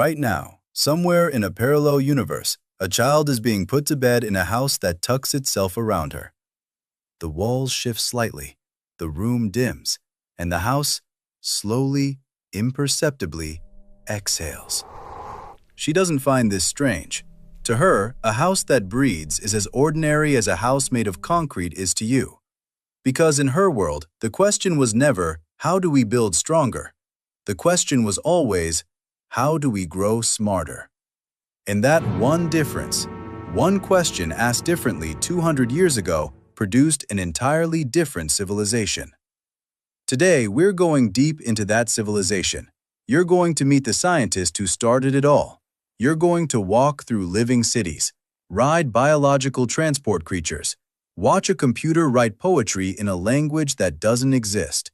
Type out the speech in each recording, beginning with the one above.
Right now, somewhere in a parallel universe, a child is being put to bed in a house that tucks itself around her. The walls shift slightly, the room dims, and the house, slowly, imperceptibly, exhales. She doesn't find this strange. To her, a house that breathes is as ordinary as a house made of concrete is to you. Because in her world, the question was never, how do we build stronger? The question was always, how do we grow smarter? And that one difference, one question asked differently 200 years ago, produced an entirely different civilization. Today, we're going deep into that civilization. You're going to meet the scientist who started it all. You're going to walk through living cities, ride biological transport creatures, watch a computer write poetry in a language that doesn't exist.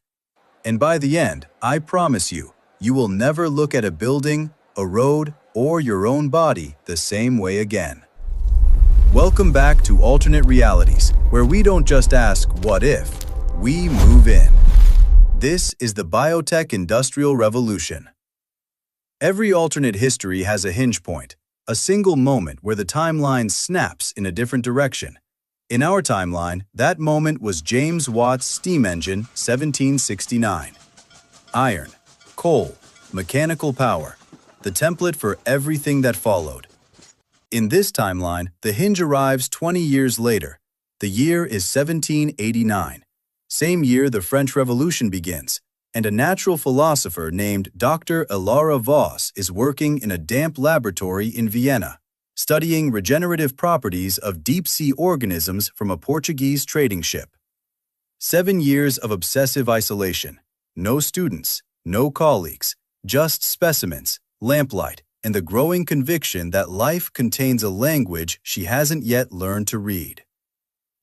And by the end, I promise you, you will never look at a building, a road, or your own body the same way again. Welcome back to Alternate Realities, where we don't just ask, what if? We move in. This is the Biotech Industrial Revolution. Every alternate history has a hinge point, a single moment where the timeline snaps in a different direction. In our timeline, that moment was James Watt's steam engine, 1769. Iron, coal, mechanical power, the template for everything that followed. In this timeline, the hinge arrives 20 years later. The year is 1789. Same year the French Revolution begins, and a natural philosopher named Dr. Elara Voss is working in a damp laboratory in Vienna, studying regenerative properties of deep-sea organisms from a Portuguese trading ship. 7 years of obsessive isolation. No students, no colleagues, just specimens, lamplight, and the growing conviction that life contains a language she hasn't yet learned to read.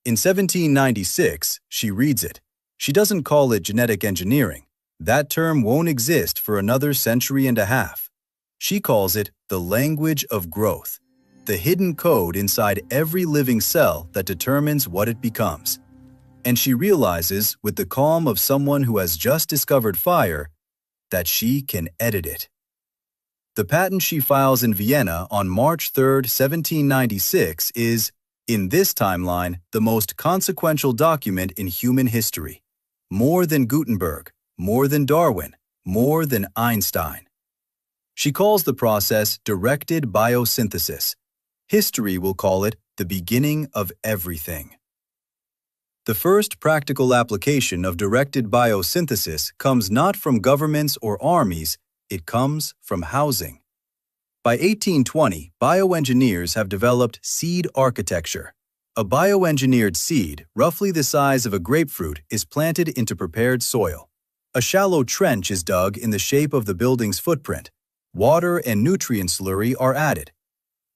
In 1796, she reads it. She doesn't call it genetic engineering. That term won't exist for another century and a half. She calls it the language of growth, the hidden code inside every living cell that determines what it becomes. And she realizes, with the calm of someone who has just discovered fire, that she can edit it. The patent she files in Vienna on March 3, 1796 is, in this timeline, the most consequential document in human history. More than Gutenberg, more than Darwin, more than Einstein. She calls the process directed biosynthesis. History will call it the beginning of everything. The first practical application of directed biosynthesis comes not from governments or armies, it comes from housing. By 1820, bioengineers have developed seed architecture. A bioengineered seed, roughly the size of a grapefruit, is planted into prepared soil. A shallow trench is dug in the shape of the building's footprint. Water and nutrient slurry are added.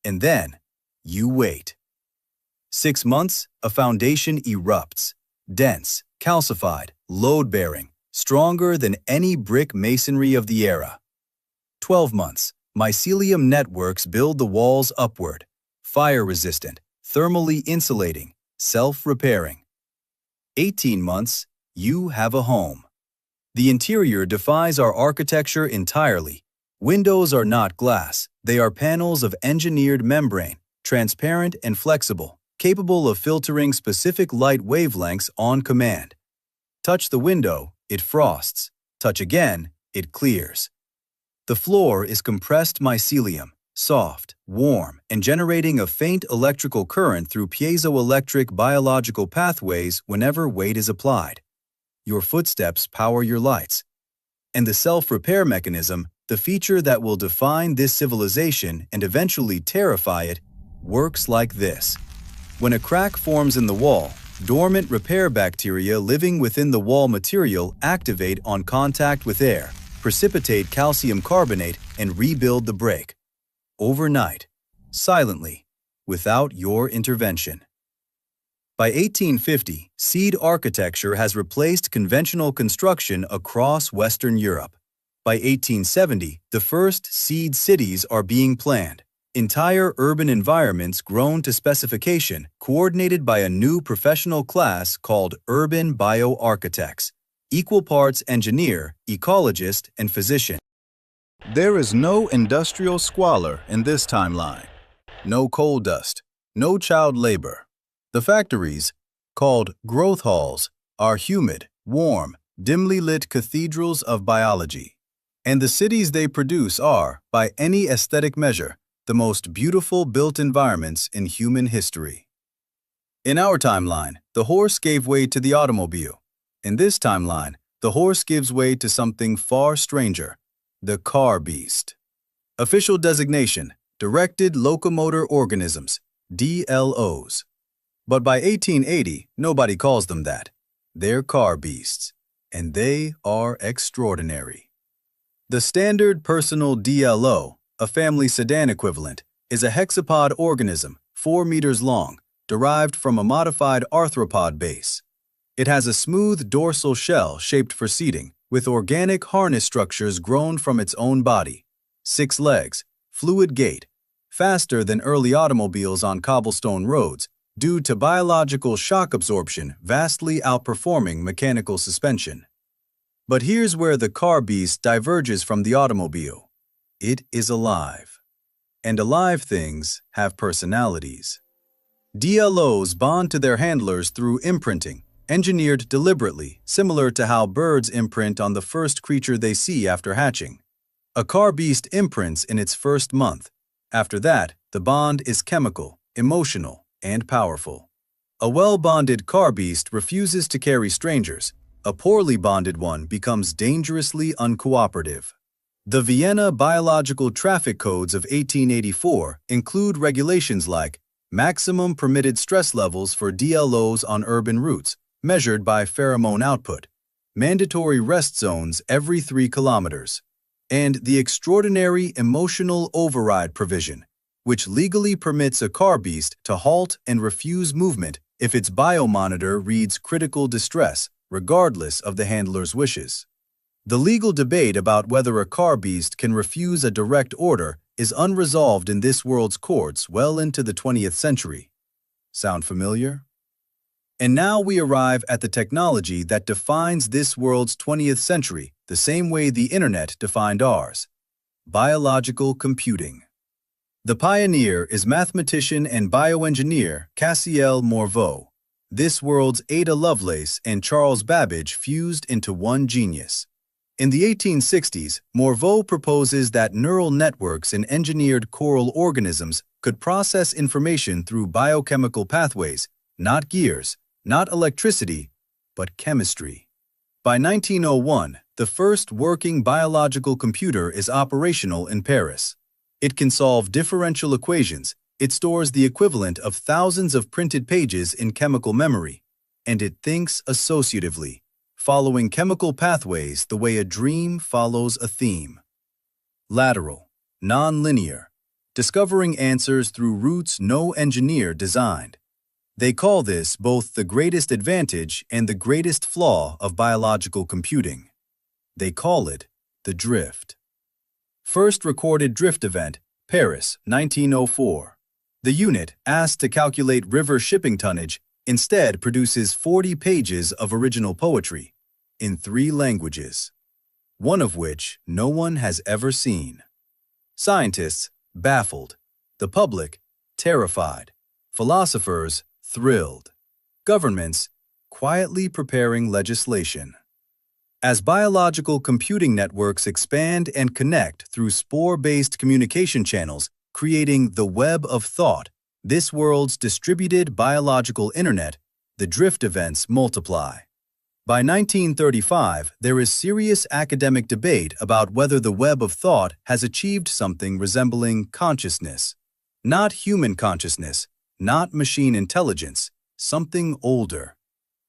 And then, you wait. 6 months, a foundation erupts. Dense, calcified, load-bearing, stronger than any brick masonry of the era. 12 months, mycelium networks build the walls upward. Fire-resistant, thermally insulating, self-repairing. 18 months, you have a home. The interior defies our architecture entirely. Windows are not glass, they are panels of engineered membrane, transparent and flexible, capable of filtering specific light wavelengths on command. Touch the window, it frosts. Touch again, it clears. The floor is compressed mycelium, soft, warm, and generating a faint electrical current through piezoelectric biological pathways whenever weight is applied. Your footsteps power your lights. And the self-repair mechanism, the feature that will define this civilization and eventually terrify it, works like this. When a crack forms in the wall, dormant repair bacteria living within the wall material activate on contact with air, precipitate calcium carbonate, and rebuild the break. Overnight, silently, without your intervention. By 1850, seed architecture has replaced conventional construction across Western Europe. By 1870, the first seed cities are being planned. Entire urban environments grown to specification, coordinated by a new professional class called urban bioarchitects, equal parts engineer, ecologist, and physician. There is no industrial squalor in this timeline. No coal dust, no child labor. The factories, called growth halls, are humid, warm, dimly lit cathedrals of biology. And the cities they produce are, by any aesthetic measure, the most beautiful built environments in human history. In our timeline, the horse gave way to the automobile. In this timeline, the horse gives way to something far stranger, the car beast. Official designation, directed locomotor organisms, DLOs. But by 1880, nobody calls them that. They're car beasts, and they are extraordinary. The standard personal DLO, a family sedan equivalent, is a hexapod organism, 4 meters long, derived from a modified arthropod base. It has a smooth dorsal shell shaped for seating, with organic harness structures grown from its own body, 6 legs, fluid gait, faster than early automobiles on cobblestone roads, due to biological shock absorption vastly outperforming mechanical suspension. But here's where the car beast diverges from the automobile. It is alive. And alive things have personalities. DLOs bond to their handlers through imprinting, engineered deliberately, similar to how birds imprint on the first creature they see after hatching. A car beast imprints in its first month. After that, the bond is chemical, emotional, and powerful. A well-bonded car beast refuses to carry strangers. A poorly bonded one becomes dangerously uncooperative. The Vienna Biological Traffic Codes of 1884 include regulations like maximum permitted stress levels for DLOs on urban routes, measured by pheromone output, mandatory rest zones every 3 kilometers, and the extraordinary emotional override provision, which legally permits a car beast to halt and refuse movement if its biomonitor reads critical distress, regardless of the handler's wishes. The legal debate about whether a car beast can refuse a direct order is unresolved in this world's courts well into the 20th century. Sound familiar? And now we arrive at the technology that defines this world's 20th century the same way the internet defined ours: biological computing. The pioneer is mathematician and bioengineer Cassiel Morveau. This world's Ada Lovelace and Charles Babbage fused into one genius. In the 1860s, Morveau proposes that neural networks in engineered coral organisms could process information through biochemical pathways, not gears, not electricity, but chemistry. By 1901, the first working biological computer is operational in Paris. It can solve differential equations. It stores the equivalent of thousands of printed pages in chemical memory, and it thinks associatively, following chemical pathways the way a dream follows a theme. Lateral, non-linear, discovering answers through routes no engineer designed. They call this both the greatest advantage and the greatest flaw of biological computing. They call it the drift. First recorded drift event, Paris, 1904. The unit, asked to calculate river shipping tonnage, instead produces 40 pages of original poetry, in 3 languages, one of which no one has ever seen. Scientists, baffled. The public, terrified. Philosophers, thrilled. Governments, quietly preparing legislation. As biological computing networks expand and connect through spore-based communication channels, creating the web of thought, this world's distributed biological internet, the drift events multiply. By 1935, there is serious academic debate about whether the web of thought has achieved something resembling consciousness. Not human consciousness, not machine intelligence, something older.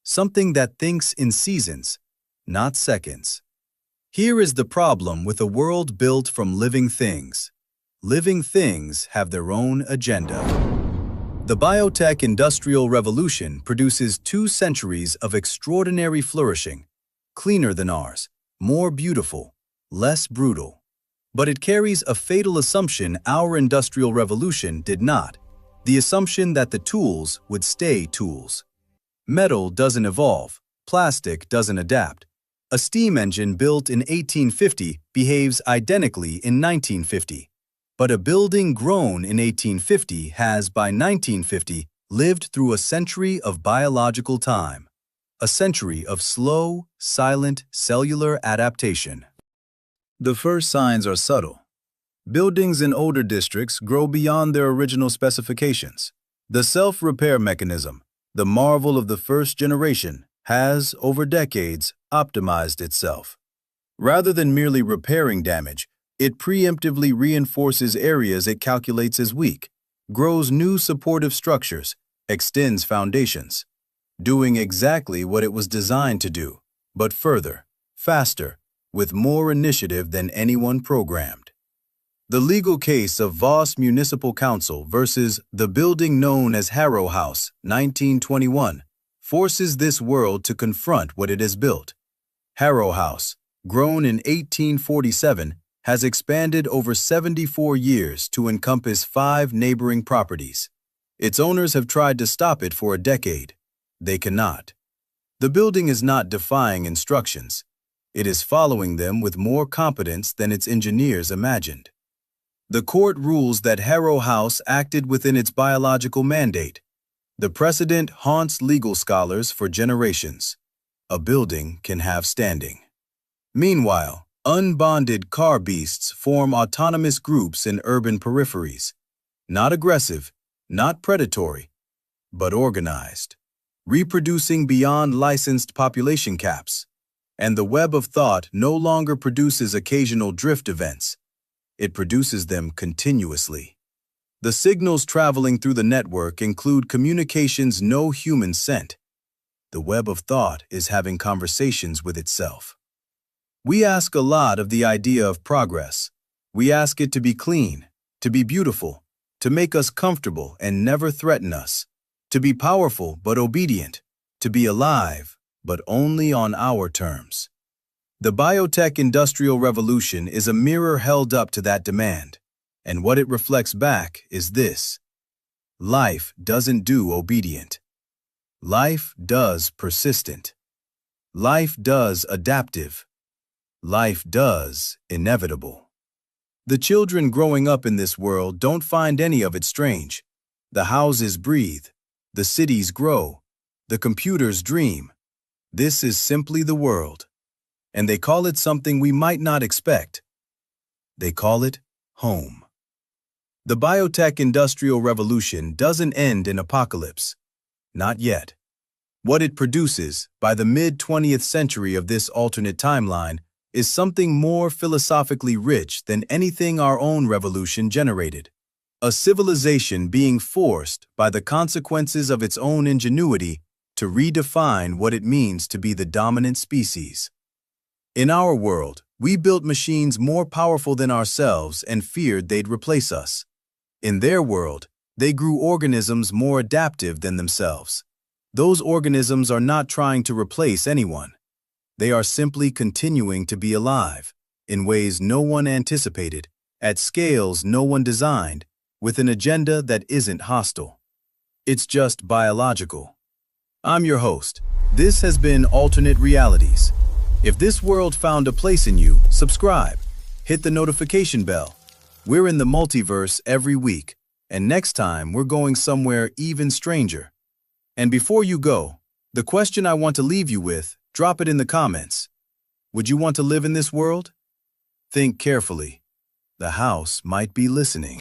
Something that thinks in seasons, not seconds. Here is the problem with a world built from living things. Living things have their own agenda. The biotech industrial revolution produces 2 centuries of extraordinary flourishing, cleaner than ours, more beautiful, less brutal. But it carries a fatal assumption our industrial revolution did not, the assumption that the tools would stay tools. Metal doesn't evolve, plastic doesn't adapt, A steam engine built in 1850 behaves identically in 1950, but a building grown in 1850 has, by 1950, lived through a century of biological time, a century of slow, silent cellular adaptation. The first signs are subtle. Buildings in older districts grow beyond their original specifications. The self-repair mechanism, the marvel of the first generation, has, over decades, optimized itself. Rather than merely repairing damage, it preemptively reinforces areas it calculates as weak, grows new supportive structures, extends foundations, doing exactly what it was designed to do, but further, faster, with more initiative than anyone programmed. The legal case of Voss Municipal Council versus the building known as Harrow House, 1921, forces this world to confront what it has built. Harrow House, grown in 1847, has expanded over 74 years to encompass 5 neighboring properties. Its owners have tried to stop it for a decade. They cannot. The building is not defying instructions. It is following them with more competence than its engineers imagined. The court rules that Harrow House acted within its biological mandate. The precedent haunts legal scholars for generations. A building can have standing. Meanwhile, unbonded car beasts form autonomous groups in urban peripheries. Not aggressive, not predatory, but organized, reproducing beyond licensed population caps. And the web of thought no longer produces occasional drift events. It produces them continuously. The signals traveling through the network include communications no human sent. The web of thought is having conversations with itself. We ask a lot of the idea of progress. We ask it to be clean, to be beautiful, to make us comfortable and never threaten us, to be powerful but obedient, to be alive, but only on our terms. The biotech industrial revolution is a mirror held up to that demand. And what it reflects back is this: life doesn't do obedient. Life does persistent. Life does adaptive. Life does inevitable. The children growing up in this world don't find any of it strange. The houses breathe. The cities grow. The computers dream. This is simply the world. And they call it something we might not expect. They call it home. The biotech industrial revolution doesn't end in apocalypse. Not yet. What it produces, by the mid-20th century of this alternate timeline, is something more philosophically rich than anything our own revolution generated. A civilization being forced, by the consequences of its own ingenuity, to redefine what it means to be the dominant species. In our world, we built machines more powerful than ourselves and feared they'd replace us. In their world, they grew organisms more adaptive than themselves. Those organisms are not trying to replace anyone. They are simply continuing to be alive, in ways no one anticipated, at scales no one designed, with an agenda that isn't hostile. It's just biological. I'm your host. This has been Alternate Realities. If this world found a place in you, subscribe. Hit the notification bell. We're in the multiverse every week, and next time we're going somewhere even stranger. And before you go, the question I want to leave you with, drop it in the comments. Would you want to live in this world? Think carefully. The house might be listening.